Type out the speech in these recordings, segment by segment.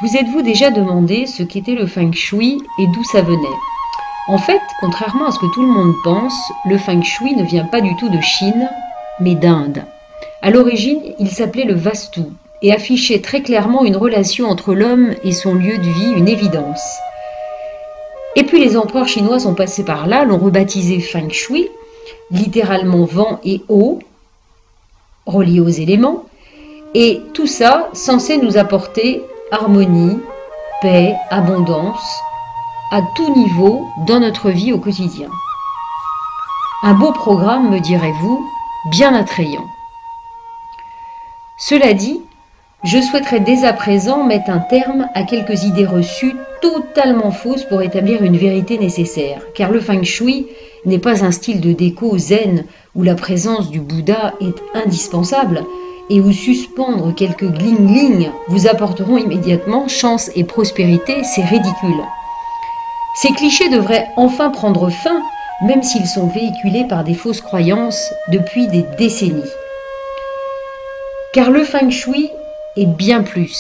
Vous êtes-vous déjà demandé ce qu'était le Feng Shui et d'où ça venait? En fait, contrairement à ce que tout le monde pense, le Feng Shui ne vient pas du tout de Chine, mais d'Inde. À l'origine, il s'appelait le Vastu et affichait très clairement une relation entre l'homme et son lieu de vie, une évidence. Et puis les empereurs chinois sont passés par là, l'ont rebaptisé Feng Shui, littéralement vent et eau, reliés aux éléments, et tout ça censé nous apporter harmonie, paix, abondance, à tout niveau dans notre vie au quotidien. Un beau programme, me direz-vous, bien attrayant. Cela dit, je souhaiterais dès à présent mettre un terme à quelques idées reçues totalement fausses pour établir une vérité nécessaire, car le Feng Shui n'est pas un style de déco zen où la présence du Bouddha est indispensable et où suspendre quelques gling-gling vous apporteront immédiatement chance et prospérité, c'est ridicule. Ces clichés devraient enfin prendre fin, même s'ils sont véhiculés par des fausses croyances depuis des décennies. Car le Feng Shui est bien plus.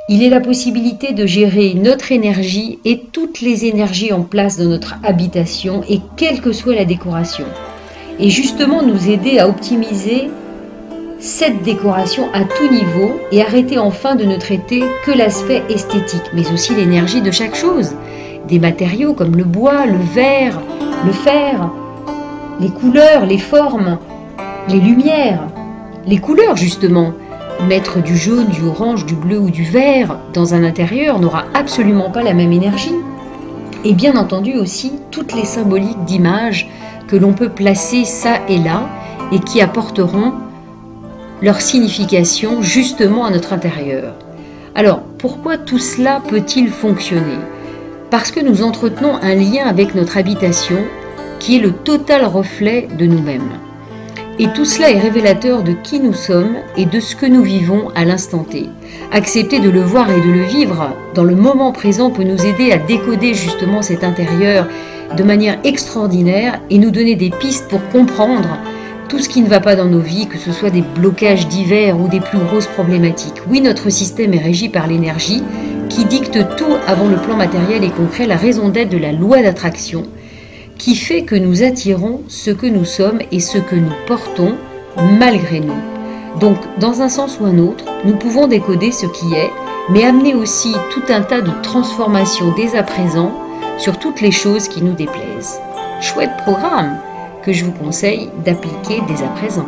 Il est la possibilité de gérer notre énergie et toutes les énergies en place dans notre habitation et quelle que soit la décoration. Et justement nous aider à optimiser cette décoration à tout niveau et arrêter enfin de ne traiter que l'aspect esthétique, mais aussi l'énergie de chaque chose. Des matériaux comme le bois, le verre, le fer, les couleurs, les formes, les lumières, les couleurs justement. Mettre du jaune, du orange, du bleu ou du vert dans un intérieur n'aura absolument pas la même énergie. Et bien entendu aussi toutes les symboliques d'images que l'on peut placer ça et là et qui apporteront leur signification justement à notre intérieur. Alors, pourquoi tout cela peut-il fonctionner? Parce que nous entretenons un lien avec notre habitation qui est le total reflet de nous-mêmes. Et tout cela est révélateur de qui nous sommes et de ce que nous vivons à l'instant T. Accepter de le voir et de le vivre dans le moment présent peut nous aider à décoder justement cet intérieur de manière extraordinaire et nous donner des pistes pour comprendre tout ce qui ne va pas dans nos vies, que ce soit des blocages divers ou des plus grosses problématiques. Oui, notre système est régi par l'énergie qui dicte tout avant le plan matériel et concret, la raison d'être de la loi d'attraction, qui fait que nous attirons ce que nous sommes et ce que nous portons malgré nous. Donc, dans un sens ou un autre, nous pouvons décoder ce qui est, mais amener aussi tout un tas de transformations dès à présent sur toutes les choses qui nous déplaisent. Chouette programme que je vous conseille d'appliquer dès à présent.